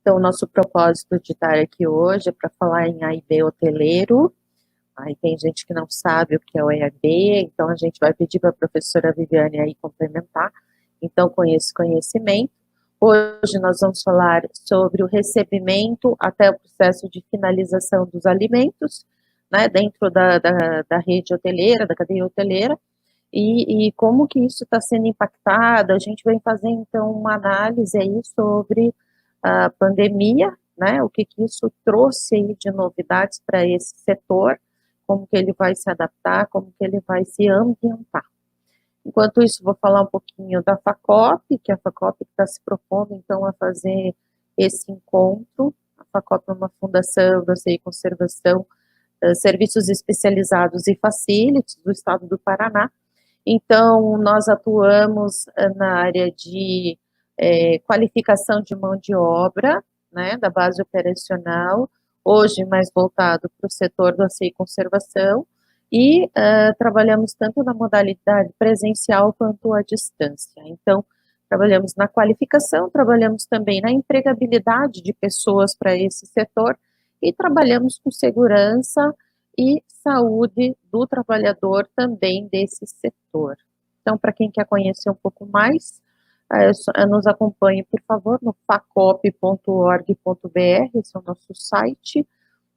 Então, o nosso propósito de estar aqui hoje é para falar em AIB hoteleiro. Aí tem gente que não sabe o que é o EAD, então a gente vai pedir para a professora Viviane aí complementar, então, com esse conhecimento. Hoje nós vamos falar sobre o recebimento até o processo de finalização dos alimentos, né, dentro da rede hoteleira, da cadeia hoteleira, e como que isso está sendo impactado. A gente vai fazer, então, uma análise aí sobre a pandemia, né, o que isso trouxe aí de novidades para esse setor, como que ele vai se adaptar, como que ele vai se ambientar. Enquanto isso, vou falar um pouquinho da FACOP, que a FACOP está se propondo, então, a fazer esse encontro. A FACOP é uma fundação da CI Conservação, Serviços Especializados e Facilities do Estado do Paraná. Então, nós atuamos na área de qualificação de mão de obra, né, da base operacional, hoje mais voltado para o setor da CI Conservação, e trabalhamos tanto na modalidade presencial quanto à distância. Então, trabalhamos na qualificação, trabalhamos também na empregabilidade de pessoas para esse setor, e trabalhamos com segurança e saúde do trabalhador também desse setor. Então, para quem quer conhecer um pouco mais, nos acompanhe, por favor, no facop.org.br, esse é o nosso site.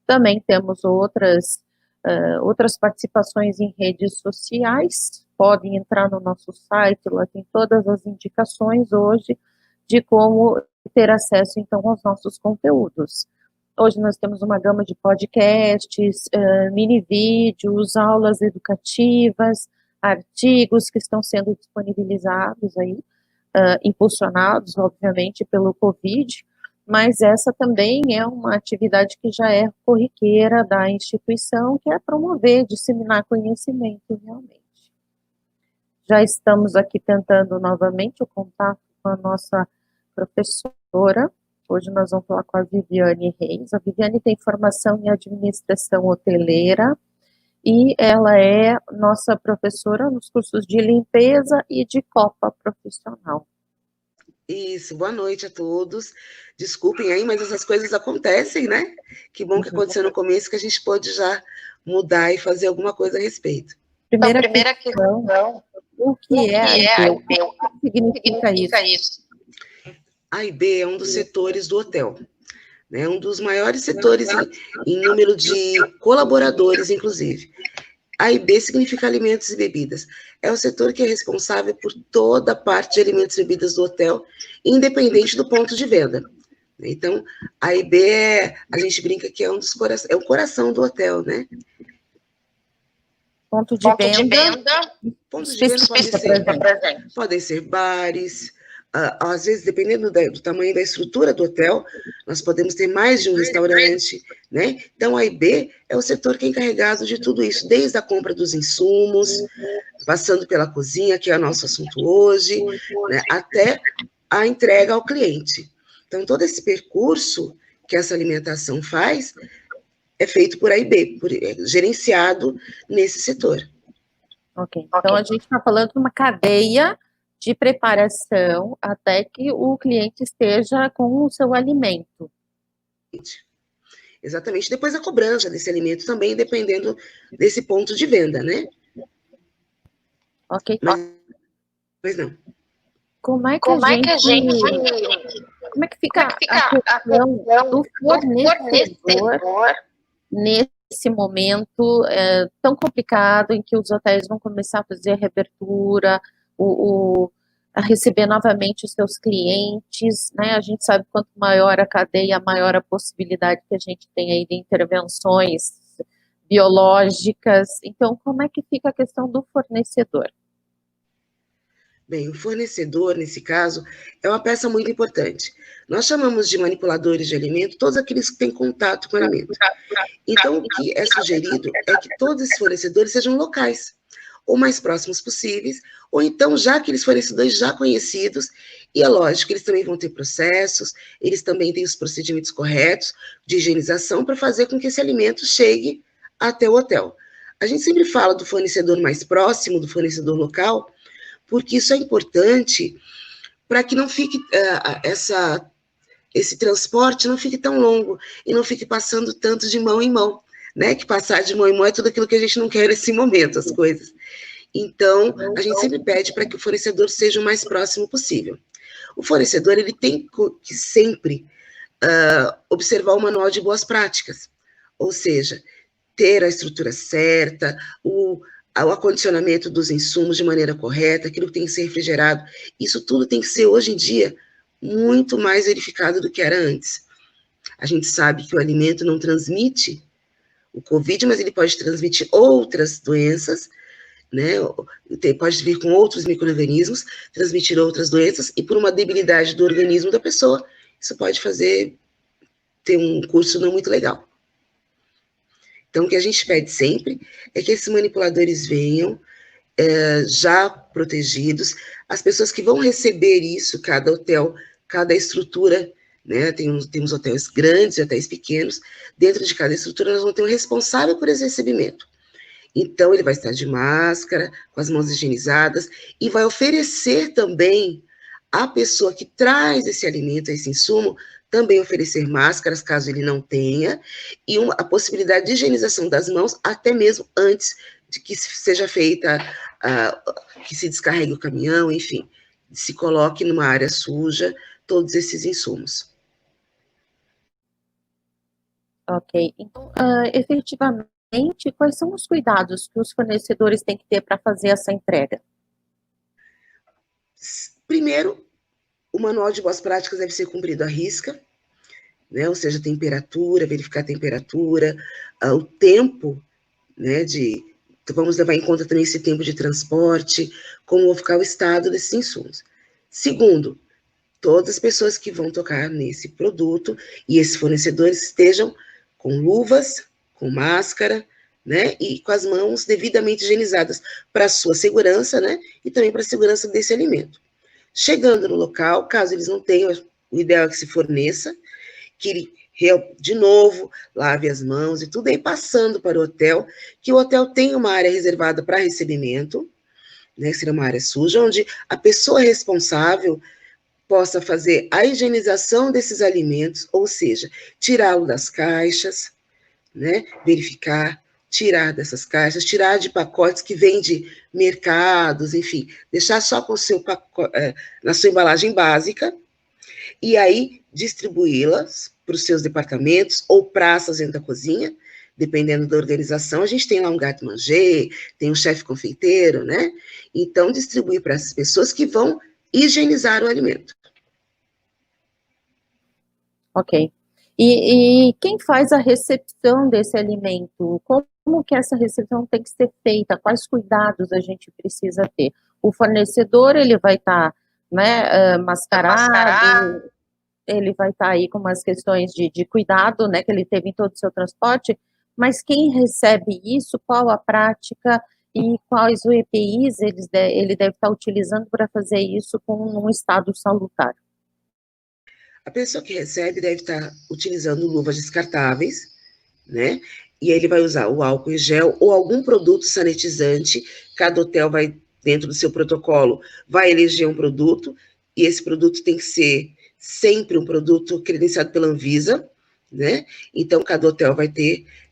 Também temos outras participações em redes sociais, podem entrar no nosso site, lá tem todas as indicações hoje de como ter acesso, então, aos nossos conteúdos. Hoje nós temos uma gama de podcasts, mini vídeos, aulas educativas, artigos que estão sendo disponibilizados aí, impulsionados, obviamente, pelo Covid, mas essa também é uma atividade que já é corriqueira da instituição, que é promover, disseminar conhecimento realmente. Já estamos aqui tentando novamente o contato com a nossa professora. Hoje nós vamos falar com a Viviane Reis. A Viviane tem formação em administração hoteleira e ela é nossa professora nos cursos de limpeza e de copa profissional. Isso, boa noite a todos. Desculpem aí, mas essas coisas acontecem, né? Que bom que aconteceu no começo, que a gente pôde já mudar e fazer alguma coisa a respeito. Primeira questão, o que é AIB? O que significa isso? A AIB é um dos setores do hotel, né? Um dos maiores setores em número de colaboradores, inclusive. AIB significa alimentos e bebidas. É o setor que é responsável por toda a parte de alimentos e bebidas do hotel, independente do ponto de venda. Então, a AIB, a gente brinca que é é o coração do hotel, né? Ponto de venda. Pontos de venda podem ser bares, às vezes, dependendo do tamanho da estrutura do hotel, nós podemos ter mais de um restaurante, né? Então, a AIB é o setor que é encarregado de tudo isso, desde a compra dos insumos, passando pela cozinha, que é o nosso assunto hoje, né, até a entrega ao cliente. Então, todo esse percurso que essa alimentação faz é feito por AIB, gerenciado nesse setor. Ok, então a gente está falando de uma cadeia de preparação até que o cliente esteja com o seu alimento. Exatamente. Depois a cobrança desse alimento também, dependendo desse ponto de venda, né? Ok. Mas não. Como é que fica a questão do fornecedor nesse momento tão complicado em que os hotéis vão começar a fazer a reabertura, a receber novamente os seus clientes, né? A gente sabe quanto maior a cadeia, maior a possibilidade que a gente tem aí de intervenções biológicas. Então, como é que fica a questão do fornecedor? Bem, o fornecedor, nesse caso, é uma peça muito importante. Nós chamamos de manipuladores de alimento todos aqueles que têm contato com o alimento. Então, o que é sugerido é que todos esses fornecedores sejam locais, ou mais próximos possíveis, ou então já aqueles fornecedores já conhecidos, e é lógico, eles também vão ter processos, eles também têm os procedimentos corretos de higienização para fazer com que esse alimento chegue até o hotel. A gente sempre fala do fornecedor mais próximo, do fornecedor local, porque isso é importante para que não fique esse transporte não fique tão longo e não fique passando tanto de mão em mão, né? Que passar de mão em mão é tudo aquilo que a gente não quer nesse momento, as coisas. Então, a gente sempre pede para que o fornecedor seja o mais próximo possível. O fornecedor, ele tem que sempre observar o manual de boas práticas, ou seja, ter a estrutura certa, o acondicionamento dos insumos de maneira correta, aquilo que tem que ser refrigerado. Isso tudo tem que ser, hoje em dia, muito mais verificado do que era antes. A gente sabe que o alimento não transmite o Covid, mas ele pode transmitir outras doenças, né? Pode vir com outros micro-organismos, transmitir outras doenças, e por uma debilidade do organismo da pessoa, isso pode ter um curso não muito legal. Então, o que a gente pede sempre é que esses manipuladores venham já protegidos, as pessoas que vão receber isso, cada hotel, cada estrutura, né? Temos hotéis grandes e hotéis pequenos, dentro de cada estrutura nós vamos ter um responsável por esse recebimento. Então, ele vai estar de máscara, com as mãos higienizadas, e vai oferecer também à pessoa que traz esse alimento, esse insumo, também oferecer máscaras, caso ele não tenha, e a possibilidade de higienização das mãos, até mesmo antes de que seja feita, que se descarregue o caminhão, enfim, se coloque numa área suja, todos esses insumos. Ok. Então, efetivamente, quais são os cuidados que os fornecedores têm que ter para fazer essa entrega? Primeiro, o manual de boas práticas deve ser cumprido à risca, né? Ou seja, temperatura, verificar a temperatura, o tempo, né? Vamos levar em conta também esse tempo de transporte, como vai ficar o estado desses insumos. Segundo, todas as pessoas que vão tocar nesse produto e esses fornecedores estejam com luvas, com máscara, né? E com as mãos devidamente higienizadas para a sua segurança, né? E também para a segurança desse alimento. Chegando no local, caso eles não tenham, o ideal é que se forneça, que ele, de novo, lave as mãos e tudo, aí passando para o hotel, que o hotel tem uma área reservada para recebimento, né, que seria uma área suja, onde a pessoa responsável possa fazer a higienização desses alimentos, ou seja, tirá-lo das caixas, né, verificar, tirar dessas caixas, tirar de pacotes que vêm de mercados, enfim, deixar só com o seu pacote, na sua embalagem básica, e aí distribuí-las para os seus departamentos ou praças dentro da cozinha, dependendo da organização. A gente tem lá um garde-manger, tem um chefe confeiteiro, né? Então, distribuir para essas pessoas que vão higienizar o alimento. Ok. E quem faz a recepção desse alimento? Como que essa recepção tem que ser feita? Quais cuidados a gente precisa ter? O fornecedor, ele vai estar, né, mascarado, ele vai estar aí com umas questões de cuidado, né, que ele teve em todo o seu transporte, mas quem recebe isso, qual a prática e quais os EPIs ele deve estar utilizando para fazer isso com um estado salutar? A pessoa que recebe deve estar utilizando luvas descartáveis, né? E aí ele vai usar o álcool em gel ou algum produto sanitizante. Cada hotel vai, dentro do seu protocolo, vai eleger um produto, e esse produto tem que ser sempre um produto credenciado pela Anvisa, né? Então, cada hotel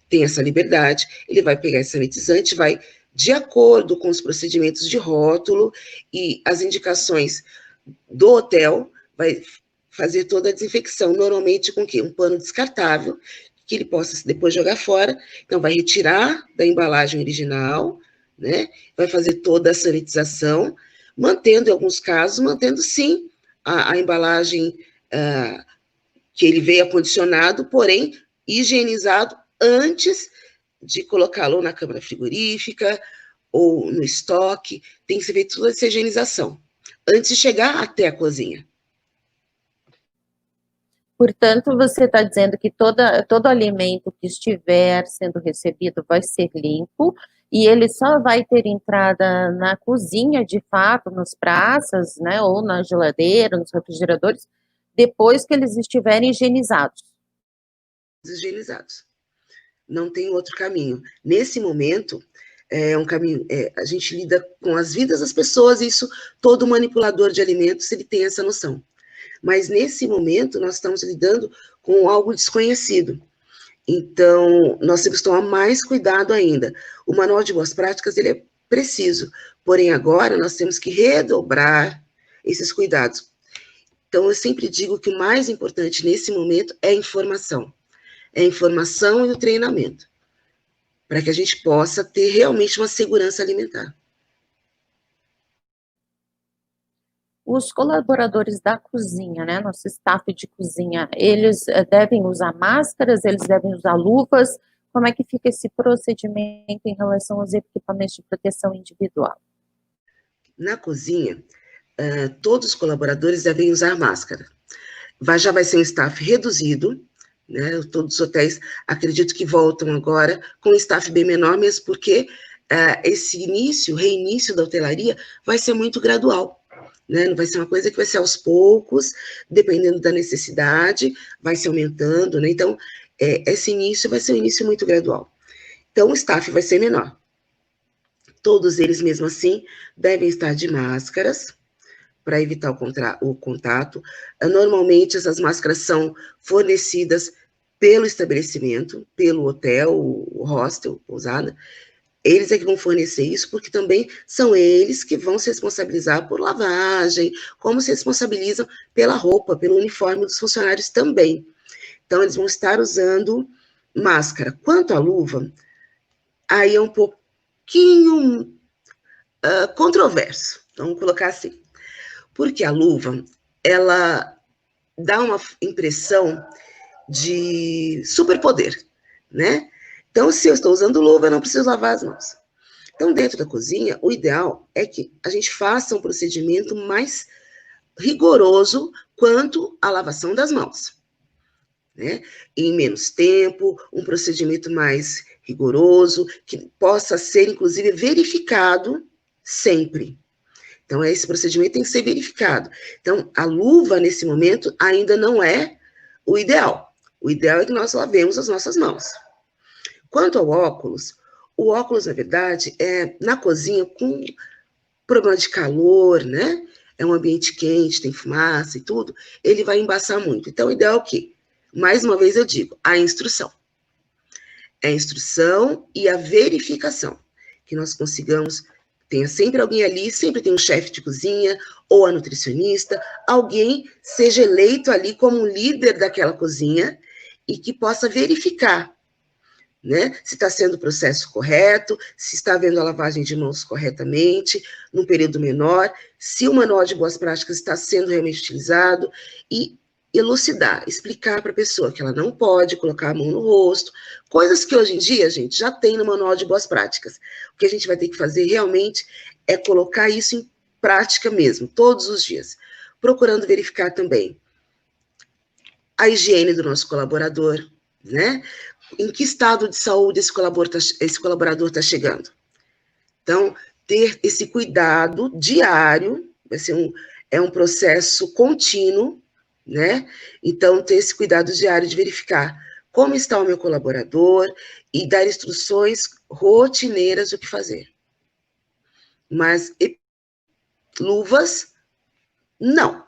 tem essa liberdade, ele vai pegar esse sanitizante, vai, de acordo com os procedimentos de rótulo e as indicações do hotel, vai fazer toda a desinfecção, normalmente com o quê? Um pano descartável, que ele possa depois jogar fora. Então, vai retirar da embalagem original, né? Vai fazer toda a sanitização, mantendo, em alguns casos, mantendo sim a embalagem que ele veio acondicionado, porém higienizado antes de colocá-lo na câmara frigorífica ou no estoque. Tem que ser feita toda essa higienização antes de chegar até a cozinha. Portanto, você está dizendo que todo alimento que estiver sendo recebido vai ser limpo e ele só vai ter entrada na cozinha, de fato, nas praças, né, ou na geladeira, nos refrigeradores, depois que eles estiverem higienizados. Higienizados. Não tem outro caminho. Nesse momento, um caminho, a gente lida com as vidas das pessoas, e isso todo manipulador de alimentos ele tem essa noção. Mas, nesse momento, nós estamos lidando com algo desconhecido. Então, nós temos que tomar mais cuidado ainda. O manual de boas práticas, ele é preciso, porém, agora nós temos que redobrar esses cuidados. Então, eu sempre digo que o mais importante nesse momento é a informação. É a informação e o treinamento, para que a gente possa ter realmente uma segurança alimentar. Os colaboradores da cozinha, né, nosso staff de cozinha, eles devem usar máscaras, eles devem usar luvas? Como é que fica esse procedimento em relação aos equipamentos de proteção individual? Na cozinha, todos os colaboradores devem usar máscara. Já vai ser um staff reduzido, né? Todos os hotéis, acredito que voltam agora com um staff bem menor, mesmo porque esse reinício da hotelaria vai ser muito gradual. Né? Não vai ser uma coisa que vai ser aos poucos, dependendo da necessidade, vai se aumentando, né? Então, esse início vai ser um início muito gradual. Então, o staff vai ser menor. Todos eles, mesmo assim, devem estar de máscaras, para evitar o contato. Normalmente, essas máscaras são fornecidas pelo estabelecimento, pelo hotel, o hostel, pousada. Eles é que vão fornecer isso, porque também são eles que vão se responsabilizar por lavagem, como se responsabilizam pela roupa, pelo uniforme dos funcionários também. Então, eles vão estar usando máscara. Quanto à luva, aí é um pouquinho controverso, vamos colocar assim. Porque a luva, ela dá uma impressão de superpoder, né? Então, se eu estou usando luva, eu não preciso lavar as mãos. Então, dentro da cozinha, o ideal é que a gente faça um procedimento mais rigoroso quanto à lavação das mãos, né? Em menos tempo, um procedimento mais rigoroso, que possa ser, inclusive, verificado sempre. Então, esse procedimento tem que ser verificado. Então, a luva, nesse momento, ainda não é o ideal. O ideal é que nós lavemos as nossas mãos. Quanto ao óculos, o óculos, na verdade, na cozinha, com problema de calor, né? É um ambiente quente, tem fumaça e tudo, ele vai embaçar muito. Então, o ideal é o quê? Mais uma vez eu digo, a instrução. A instrução e a verificação. Que nós consigamos, tenha sempre alguém ali, sempre tem um chefe de cozinha, ou a nutricionista, alguém seja eleito ali como um líder daquela cozinha e que possa verificar, né? Se está sendo o processo correto, se está havendo a lavagem de mãos corretamente, num período menor, se o manual de boas práticas está sendo realmente utilizado e elucidar, explicar para a pessoa que ela não pode colocar a mão no rosto, coisas que hoje em dia, a gente, já tem no manual de boas práticas. O que a gente vai ter que fazer realmente é colocar isso em prática mesmo, todos os dias, procurando verificar também a higiene do nosso colaborador, né? Em que estado de saúde esse colaborador está chegando. Então, ter esse cuidado diário, vai ser um processo contínuo, né? Então, ter esse cuidado diário de verificar como está o meu colaborador e dar instruções rotineiras do que fazer. Mas luvas, não.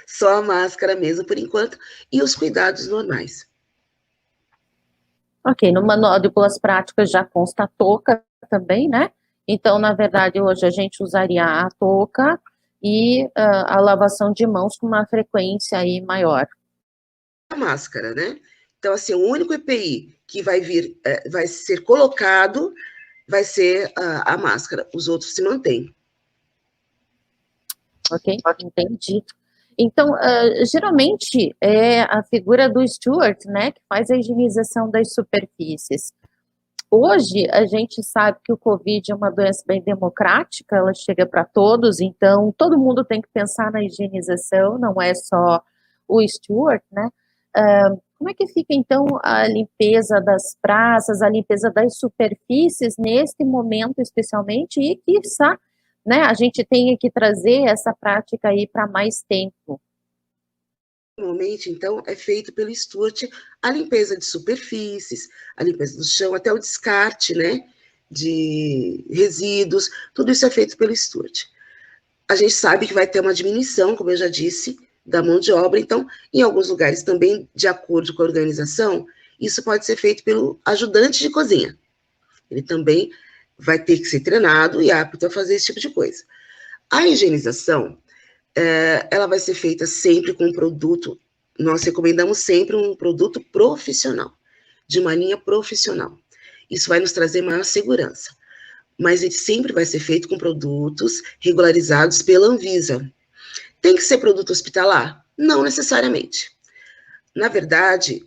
Só a máscara mesmo, por enquanto, e os cuidados normais. Ok, no manual de boas práticas já consta a touca também, né? Então, na verdade, hoje a gente usaria a touca e a lavação de mãos com uma frequência aí maior. A máscara, né? Então, assim, o único EPI que vai vai ser colocado, vai ser a máscara. Os outros se mantêm. Ok, entendi. Então, geralmente é a figura do steward, né, que faz a higienização das superfícies. Hoje, a gente sabe que o Covid é uma doença bem democrática, ela chega para todos, então todo mundo tem que pensar na higienização, não é só o steward, né? Como é que fica, então, a limpeza das praças, a limpeza das superfícies neste momento, especialmente, e, quiçá, né, a gente tenha que trazer essa prática aí para mais tempo? Normalmente, então, é feito pelo steward a limpeza de superfícies, a limpeza do chão, até o descarte, né, de resíduos, tudo isso é feito pelo steward. A gente sabe que vai ter uma diminuição, como eu já disse, da mão de obra. Então, em alguns lugares também, de acordo com a organização, isso pode ser feito pelo ajudante de cozinha. Ele também vai ter que ser treinado e apto a fazer esse tipo de coisa. A higienização, ela vai ser feita sempre com um produto, nós recomendamos sempre um produto profissional, de uma linha profissional. Isso vai nos trazer maior segurança. Mas ele sempre vai ser feito com produtos regularizados pela Anvisa. Tem que ser produto hospitalar? Não necessariamente. Na verdade,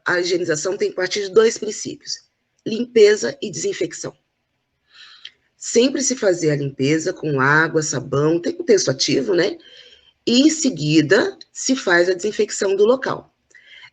a higienização tem que partir de 2 princípios: limpeza e desinfecção. Sempre se fazer a limpeza com água, sabão, tem um texto ativo, né? E em seguida se faz a desinfecção do local.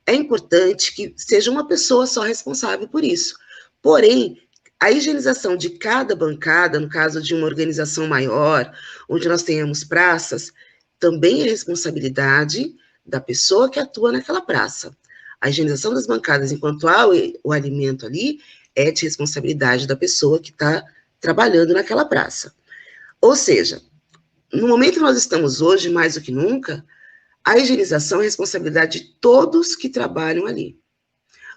É importante que seja uma pessoa só responsável por isso. Porém, a higienização de cada bancada, no caso de uma organização maior, onde nós tenhamos praças, também é responsabilidade da pessoa que atua naquela praça. A higienização das bancadas, enquanto há o alimento ali, é de responsabilidade da pessoa que está trabalhando naquela praça. Ou seja, no momento que nós estamos hoje, mais do que nunca, a higienização é responsabilidade de todos que trabalham ali.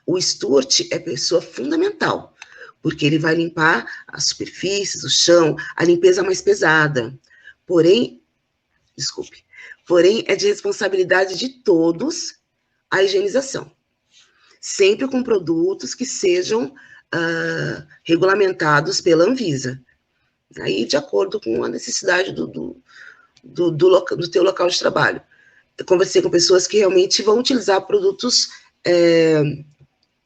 O steward é pessoa fundamental, porque ele vai limpar as superfícies, o chão, a limpeza mais pesada. Porém, é de responsabilidade de todos a higienização. Sempre com produtos que sejam regulamentados pela Anvisa. Aí, de acordo com a necessidade do teu local de trabalho. Eu conversei com pessoas que realmente vão utilizar produtos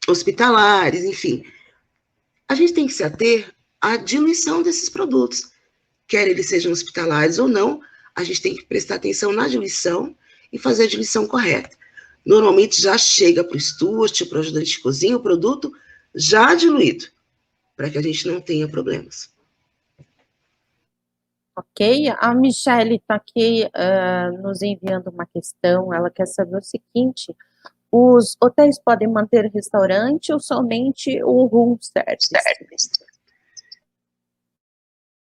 hospitalares, enfim. A gente tem que se ater à diluição desses produtos. Quer eles sejam hospitalares ou não, a gente tem que prestar atenção na diluição e fazer a diluição correta. Normalmente já chega para o steward, para o ajudante de cozinha, o produto já diluído, para que a gente não tenha problemas. Ok, a Michele está aqui nos enviando uma questão, ela quer saber o seguinte: os hotéis podem manter restaurante ou somente o room service?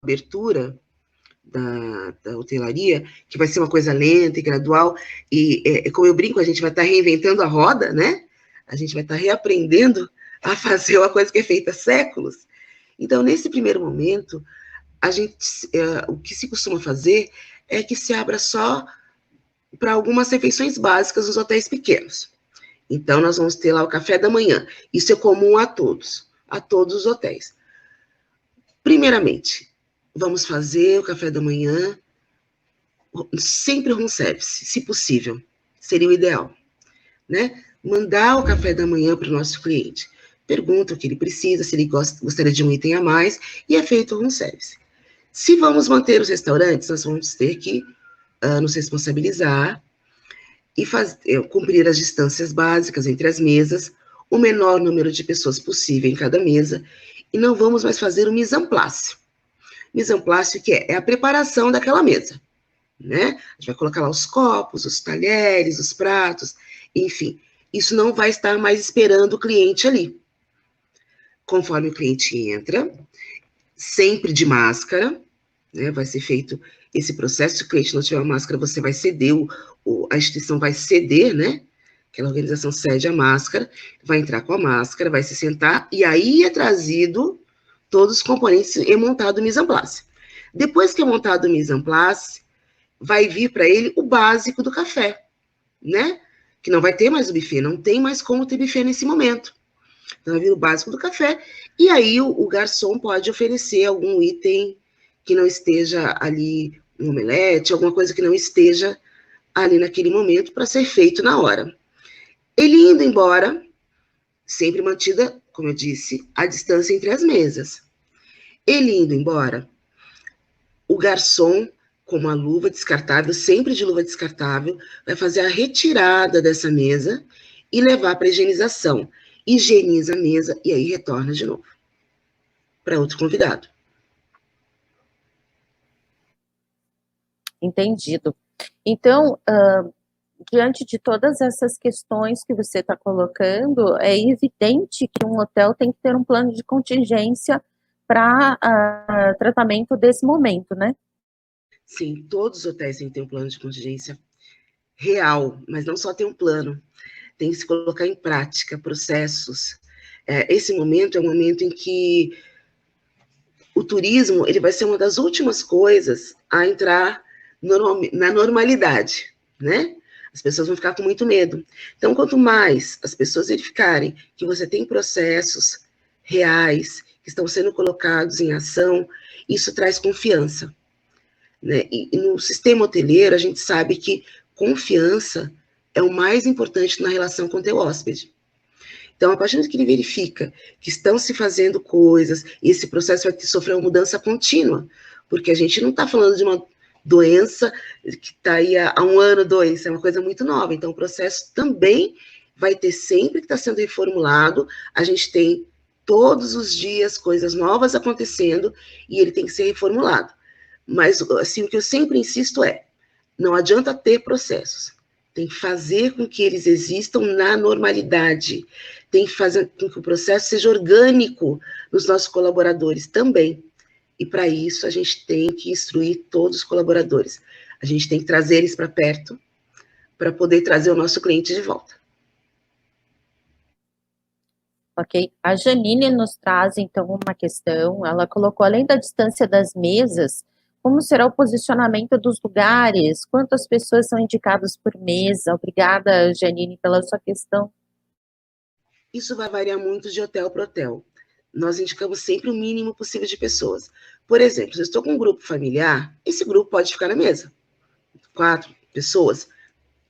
Abertura da hotelaria, que vai ser uma coisa lenta e gradual, e como eu brinco, a gente vai estar reinventando a roda, né? A gente vai estar reaprendendo a fazer uma coisa que é feita há séculos. Então, nesse primeiro momento, o que se costuma fazer é que se abra só para algumas refeições básicas nos hotéis pequenos. Então, nós vamos ter lá o café da manhã. Isso é comum a todos os hotéis. Primeiramente, vamos fazer o café da manhã sempre room service, se possível. Seria o ideal, né? Mandar o café da manhã para o nosso cliente. Pergunta o que ele precisa, se ele gostaria de um item a mais, e é feito o room service. Se vamos manter os restaurantes, nós vamos ter que nos responsabilizar e cumprir as distâncias básicas entre as mesas, o menor número de pessoas possível em cada mesa, e não vamos mais fazer o mise en place. Mise en place, que é a preparação daquela mesa, né? A gente vai colocar lá os copos, os talheres, os pratos, enfim. Isso não vai estar mais esperando o cliente ali. Conforme o cliente entra, sempre de máscara, né? Vai ser feito esse processo. Se o cliente não tiver máscara, você vai ceder, a instituição vai ceder, né? Aquela organização cede a máscara, vai entrar com a máscara, vai se sentar, e aí é trazido todos os componentes e montado o mise en place. Depois que é montado o mise en place, vai vir para ele o básico do café, né? Que não vai ter mais o buffet, não tem mais como ter buffet nesse momento. Então, vai vir o básico do café, e aí o garçom pode oferecer algum item que não esteja ali, um omelete, alguma coisa que não esteja ali naquele momento para ser feito na hora. Ele indo embora, sempre mantida, como eu disse, a distância entre as mesas. Ele indo embora, o garçom, com uma luva descartável, sempre de luva descartável, vai fazer a retirada dessa mesa e levar para a higienização. Higieniza a mesa e aí retorna de novo para outro convidado. Entendido. Então, diante de todas essas questões que você está colocando, é evidente que um hotel tem que ter um plano de contingência para tratamento desse momento, né? Sim, todos os hotéis têm que ter um plano de contingência real, mas não só ter um plano, tem que se colocar em prática processos. Esse momento é um momento em que o turismo ele vai ser uma das últimas coisas a entrar na normalidade, né? As pessoas vão ficar com muito medo. Então, quanto mais as pessoas verificarem que você tem processos reais que estão sendo colocados em ação, isso traz confiança, né? E no sistema hoteleiro, a gente sabe que confiança é o mais importante na relação com o teu hóspede. Então, a partir do que ele verifica que estão se fazendo coisas, e esse processo vai sofrer uma mudança contínua, porque a gente não está falando de uma doença que está aí há 1 ano, 2, é uma coisa muito nova. Então, o processo também vai ter sempre que estar sendo reformulado. A gente tem todos os dias coisas novas acontecendo e ele tem que ser reformulado. Mas, assim, o que eu sempre insisto é, não adianta ter processos. Tem que fazer com que eles existam na normalidade. Tem que fazer com que o processo seja orgânico nos nossos colaboradores também. E para isso a gente tem que instruir todos os colaboradores. A gente tem que trazer eles para perto para poder trazer o nosso cliente de volta. Ok. A Janine nos traz, então, uma questão. Ela colocou, além da distância das mesas, como será o posicionamento dos lugares? Quantas pessoas são indicadas por mesa? Obrigada, Janine, pela sua questão. Isso vai variar muito de hotel para hotel. Nós indicamos sempre o mínimo possível de pessoas. Por exemplo, se eu estou com um grupo familiar, esse grupo pode ficar na mesa. 4 pessoas,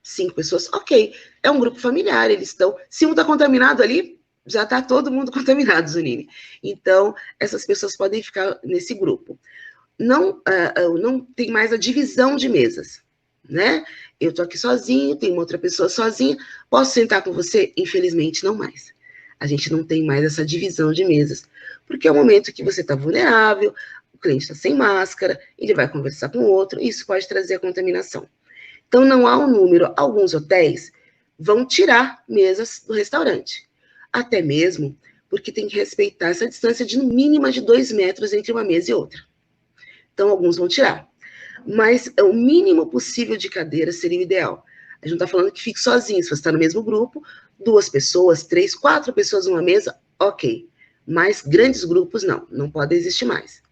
5 pessoas, ok. É um grupo familiar, eles estão... Se um está contaminado ali, já está todo mundo contaminado, Zunine. Então, essas pessoas podem ficar nesse grupo. Não tem mais a divisão de mesas, né? Eu estou aqui sozinho, tem uma outra pessoa sozinha, posso sentar com você? Infelizmente, não mais. A gente não tem mais essa divisão de mesas, porque é o momento que você está vulnerável, o cliente está sem máscara, ele vai conversar com o outro, e isso pode trazer a contaminação. Então, não há um número. Alguns hotéis vão tirar mesas do restaurante, até mesmo porque tem que respeitar essa distância de no mínimo de 2 metros entre uma mesa e outra. Então, alguns vão tirar. Mas o mínimo possível de cadeiras seria o ideal. A gente não está falando que fique sozinho. Se você está no mesmo grupo, 2 pessoas, 3, 4 pessoas numa mesa, ok. Mas grandes grupos, não pode existir mais.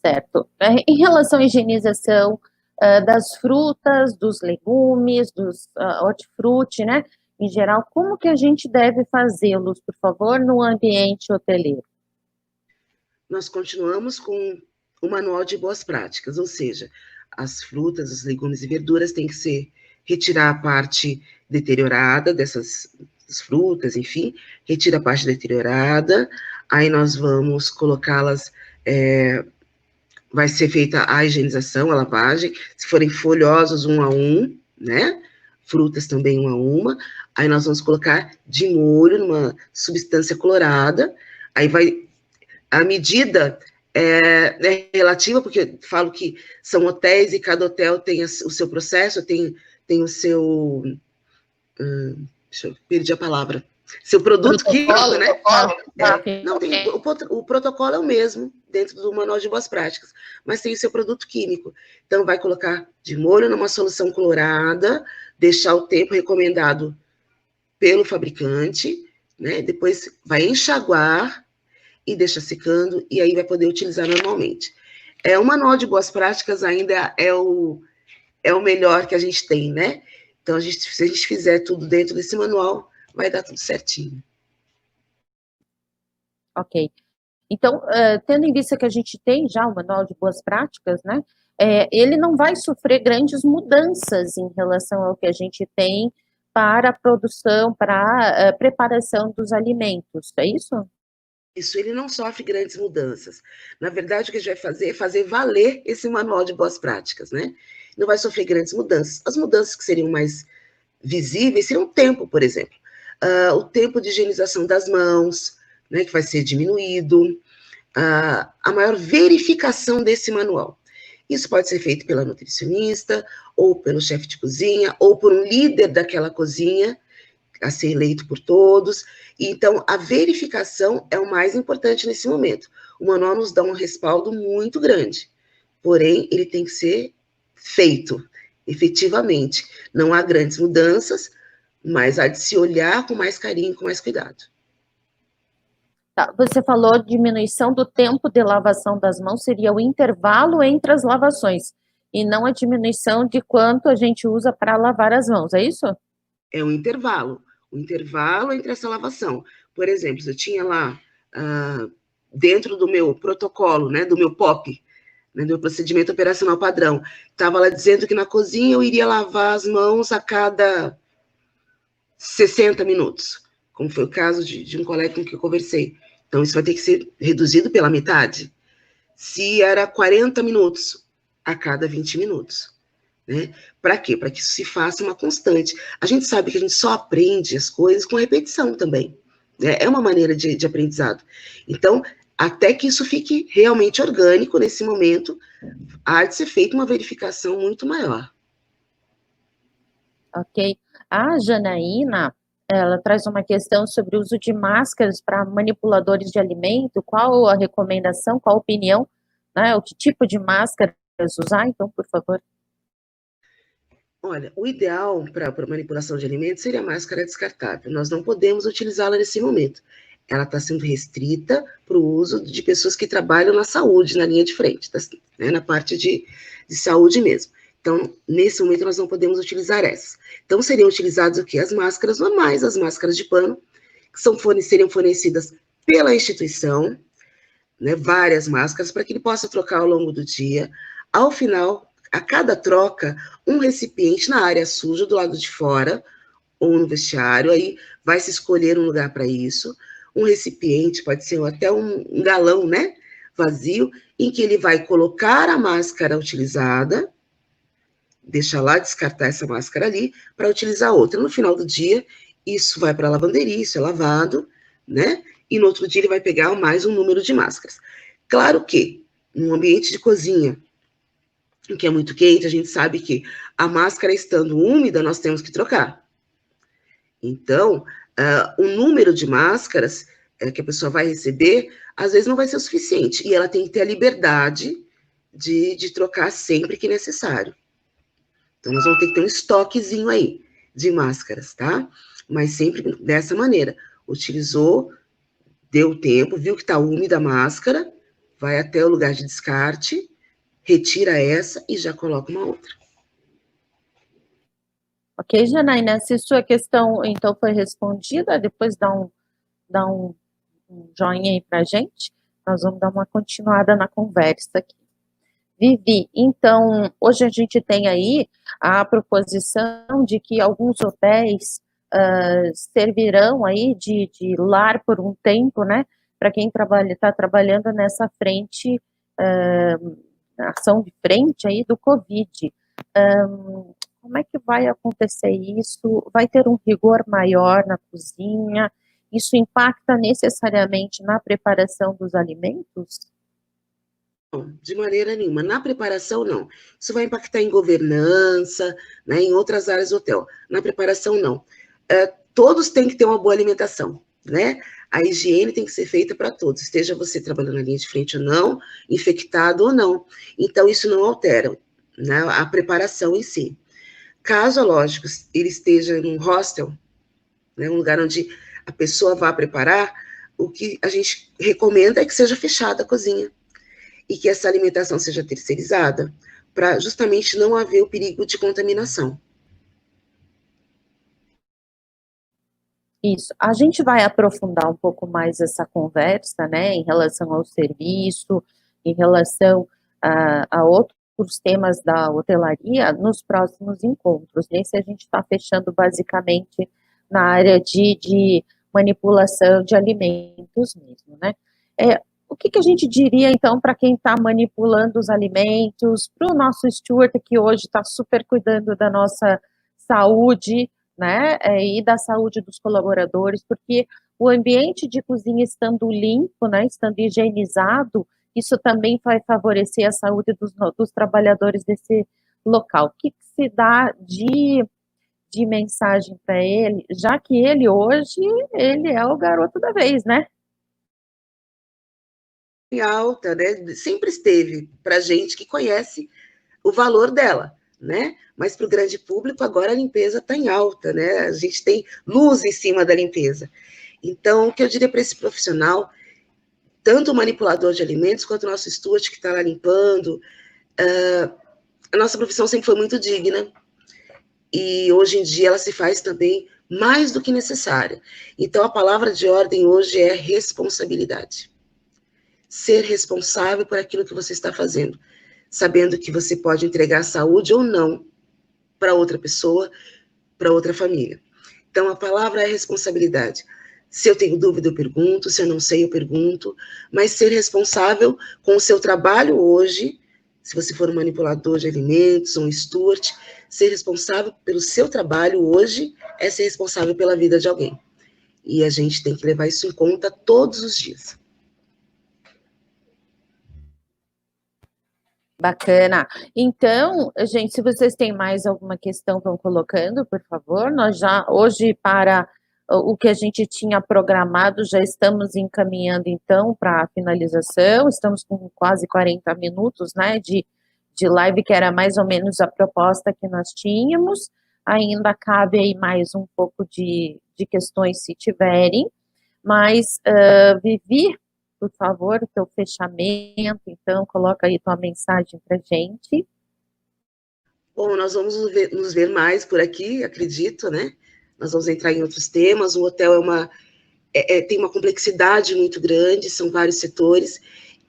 Certo. Em relação à higienização das frutas, dos legumes, dos hortifruti, né? Em geral, como que a gente deve fazê-los, por favor, no ambiente hoteleiro? Nós continuamos com o manual de boas práticas, ou seja, as frutas, os legumes e verduras têm que retirar a parte deteriorada dessas frutas, enfim, retira a parte deteriorada, aí nós vamos colocá-las, vai ser feita a higienização, a lavagem, se forem folhosos, 1 a 1, né? Frutas também 1 a 1, aí nós vamos colocar de molho numa substância colorada, aí vai... A medida é relativa, porque falo que são hotéis e cada hotel tem o seu processo, tem o seu... deixa eu perder a palavra. Seu produto químico, né? Não, o protocolo é o mesmo dentro do manual de boas práticas, mas tem o seu produto químico. Então, vai colocar de molho numa solução colorada, deixar o tempo recomendado pelo fabricante, né? Depois vai enxaguar e deixa secando, e aí vai poder utilizar normalmente. O manual de boas práticas ainda é o melhor que a gente tem, né? Então, se a gente fizer tudo dentro desse manual, vai dar tudo certinho. Ok. Então, tendo em vista que a gente tem já o manual de boas práticas, né? Ele não vai sofrer grandes mudanças em relação ao que a gente tem para a produção, para a preparação dos alimentos, é isso? Isso, ele não sofre grandes mudanças. Na verdade, o que a gente vai fazer é fazer valer esse manual de boas práticas, né? Não vai sofrer grandes mudanças. As mudanças que seriam mais visíveis seriam o tempo, por exemplo. O tempo de higienização das mãos, né, que vai ser diminuído. A maior verificação desse manual. Isso pode ser feito pela nutricionista, ou pelo chefe de cozinha, ou por um líder daquela cozinha, a ser eleito por todos. Então, a verificação é o mais importante nesse momento. O manual nos dá um respaldo muito grande, porém, ele tem que ser feito, efetivamente. Não há grandes mudanças, mas há de se olhar com mais carinho, com mais cuidado. Tá, você falou diminuição do tempo de lavação das mãos, seria o intervalo entre as lavações, e não a diminuição de quanto a gente usa para lavar as mãos, é isso? É um intervalo entre essa lavação. Por exemplo, se eu tinha lá, dentro do meu protocolo, né, do meu POP, né, do meu procedimento operacional padrão, estava lá dizendo que na cozinha eu iria lavar as mãos a cada 60 minutos, como foi o caso de um colega com que eu conversei. Então, isso vai ter que ser reduzido pela metade. Se era 40 minutos a cada 20 minutos. Né? Para quê? Para que isso se faça uma constante. A gente sabe que a gente só aprende as coisas com repetição também. Né? É uma maneira de aprendizado. Então, até que isso fique realmente orgânico nesse momento, há de ser feita uma verificação muito maior. Ok. A Janaína, ela traz uma questão sobre o uso de máscaras para manipuladores de alimento. Qual a recomendação, qual a opinião, né? O que tipo de máscaras usar? Então, por favor. Olha, o ideal para manipulação de alimentos seria a máscara descartável. Nós não podemos utilizá-la nesse momento. Ela está sendo restrita para o uso de pessoas que trabalham na saúde, na linha de frente, né, na parte de saúde mesmo. Então, nesse momento, nós não podemos utilizar essas. Então, seriam utilizadas o quê? As máscaras normais, as máscaras de pano, que seriam fornecidas pela instituição, né, várias máscaras, para que ele possa trocar ao longo do dia. Ao final, a cada troca, um recipiente na área suja, do lado de fora, ou no vestiário, aí vai se escolher um lugar para isso. Um recipiente, pode ser até um galão, né, vazio, em que ele vai colocar a máscara utilizada, deixa lá, descartar essa máscara ali, para utilizar outra. No final do dia, isso vai para a lavanderia, isso é lavado, né, e no outro dia ele vai pegar mais um número de máscaras. Claro que, num ambiente de cozinha, que é muito quente, a gente sabe que a máscara estando úmida, nós temos que trocar. Então, o número de máscaras que a pessoa vai receber, às vezes não vai ser o suficiente, e ela tem que ter a liberdade de trocar sempre que necessário. Então, nós vamos ter que ter um estoquezinho aí de máscaras, tá? Mas sempre dessa maneira. Utilizou, deu tempo, viu que está úmida a máscara, vai até o lugar de descarte, retira essa e já coloca uma outra. Ok, Janaína, se sua questão, então, foi respondida, depois dá um joinha aí pra gente. Nós vamos dar uma continuada na conversa aqui. Vivi, então, hoje a gente tem aí a proposição de que alguns hotéis servirão aí de lar por um tempo, né, para quem está trabalhando nessa frente, ação de frente aí do Covid. Como é que vai acontecer isso? Vai ter um rigor maior na cozinha? Isso impacta necessariamente na preparação dos alimentos? De maneira nenhuma. Na preparação, não. Isso vai impactar em governança, né, em outras áreas do hotel. Na preparação, não. Todos têm que ter uma boa alimentação, né? A higiene tem que ser feita para todos, esteja você trabalhando na linha de frente ou não, infectado ou não. Então, isso não altera, né, a preparação em si. Caso, lógico, ele esteja num hostel, né, um lugar onde a pessoa vá preparar, o que a gente recomenda é que seja fechada a cozinha e que essa alimentação seja terceirizada, para justamente não haver o perigo de contaminação. Isso. A gente vai aprofundar um pouco mais essa conversa, né, em relação ao serviço, em relação a outros temas da hotelaria nos próximos encontros. Nesse a gente está fechando basicamente na área de manipulação de alimentos mesmo, né? O que a gente diria, então, para quem está manipulando os alimentos, para o nosso steward que hoje está super cuidando da nossa saúde, né, e da saúde dos colaboradores, porque o ambiente de cozinha estando limpo, né, estando higienizado, isso também vai favorecer a saúde dos trabalhadores desse local. O que se dá de mensagem para ele, já que ele hoje, ele é o garoto da vez, né? Alta, né? Sempre esteve para gente que conhece o valor dela, né? Mas para o grande público, agora a limpeza está em alta, né? A gente tem luz em cima da limpeza. Então, o que eu diria para esse profissional, tanto o manipulador de alimentos, quanto o nosso steward que está lá limpando, a nossa profissão sempre foi muito digna, e hoje em dia ela se faz também mais do que necessária. Então, a palavra de ordem hoje é responsabilidade. Ser responsável por aquilo que você está fazendo, sabendo que você pode entregar saúde ou não para outra pessoa, para outra família. Então, a palavra é responsabilidade. Se eu tenho dúvida, eu pergunto. Se eu não sei, eu pergunto. Mas ser responsável com o seu trabalho hoje, se você for um manipulador de alimentos, um steward, ser responsável pelo seu trabalho hoje é ser responsável pela vida de alguém. E a gente tem que levar isso em conta todos os dias. Bacana. Então, gente, se vocês têm mais alguma questão, vão colocando, por favor. Nós já, hoje, para o que a gente tinha programado, já estamos encaminhando, então, para a finalização. Estamos com quase 40 minutos, né, de live, que era mais ou menos a proposta que nós tínhamos. Ainda cabe aí mais um pouco de questões, se tiverem. Mas, Vivi, por favor, o teu fechamento, então, coloca aí tua mensagem para gente. Bom, nós vamos nos ver mais por aqui, acredito, né? Nós vamos entrar em outros temas. O hotel tem uma complexidade muito grande, são vários setores,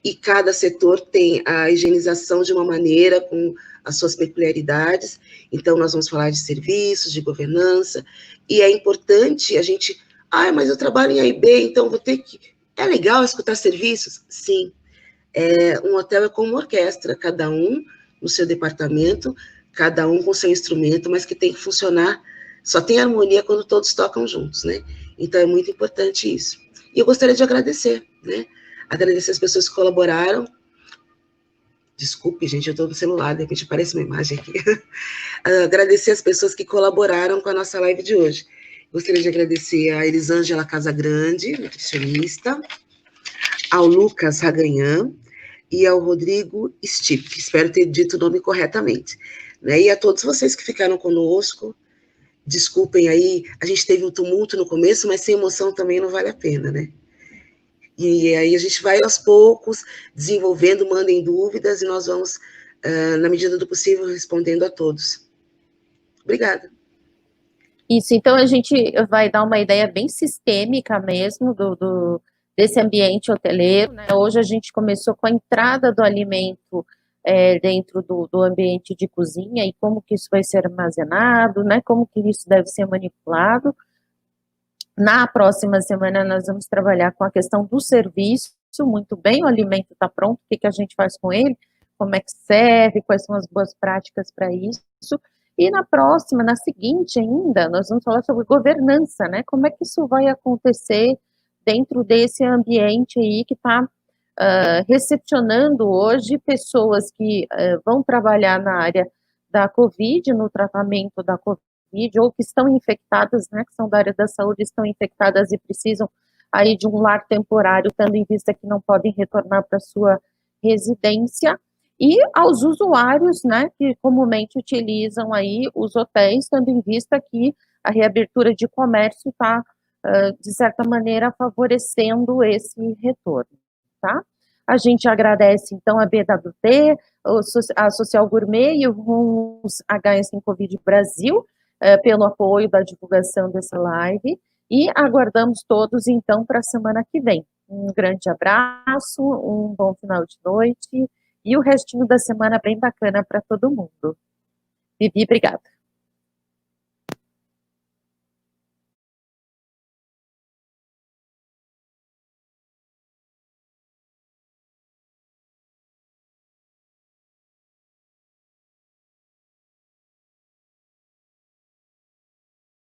e cada setor tem a higienização de uma maneira, com as suas peculiaridades. Então, nós vamos falar de serviços, de governança, e é importante a gente... mas eu trabalho em A e B, então vou ter que... É legal escutar serviços? Sim. Um hotel é como uma orquestra, cada um no seu departamento, cada um com seu instrumento, mas que tem que funcionar, só tem harmonia quando todos tocam juntos, né? Então é muito importante isso. E eu gostaria de agradecer, né? Agradecer as pessoas que colaboraram. Desculpe, gente, eu estou no celular, de repente aparece uma imagem aqui. Agradecer as pessoas que colaboraram com a nossa live de hoje. Gostaria de agradecer a Elisângela Casagrande, nutricionista, ao Lucas Raganhã e ao Rodrigo Stipp, espero ter dito o nome corretamente, né? E a todos vocês que ficaram conosco, desculpem aí, a gente teve um tumulto no começo, mas sem emoção também não vale a pena, né? E aí a gente vai aos poucos desenvolvendo, mandem dúvidas e nós vamos, na medida do possível, respondendo a todos. Obrigada. Isso, então a gente vai dar uma ideia bem sistêmica mesmo desse ambiente hoteleiro, né? Hoje a gente começou com a entrada do alimento dentro do ambiente de cozinha e como que isso vai ser armazenado, né? Como que isso deve ser manipulado. Na próxima semana nós vamos trabalhar com a questão do serviço, muito bem, o alimento está pronto, o que a gente faz com ele, como é que serve, quais são as boas práticas para isso. E na próxima, na seguinte ainda, nós vamos falar sobre governança, né? Como é que isso vai acontecer dentro desse ambiente aí que está recepcionando hoje pessoas que vão trabalhar na área da Covid, no tratamento da Covid, ou que estão infectadas, né? Que são da área da saúde, estão infectadas e precisam aí de um lar temporário, tendo em vista que não podem retornar para sua residência. E aos usuários, né, que comumente utilizam aí os hotéis, tendo em vista que a reabertura de comércio está, de certa maneira, favorecendo esse retorno, tá? A gente agradece, então, a BWT, a Social Gourmet e o RUMS HSM Covid Brasil, pelo apoio da divulgação dessa live, e aguardamos todos, então, para a semana que vem. Um grande abraço, um bom final de noite, e o restinho da semana bem bacana para todo mundo. Vivi, obrigada.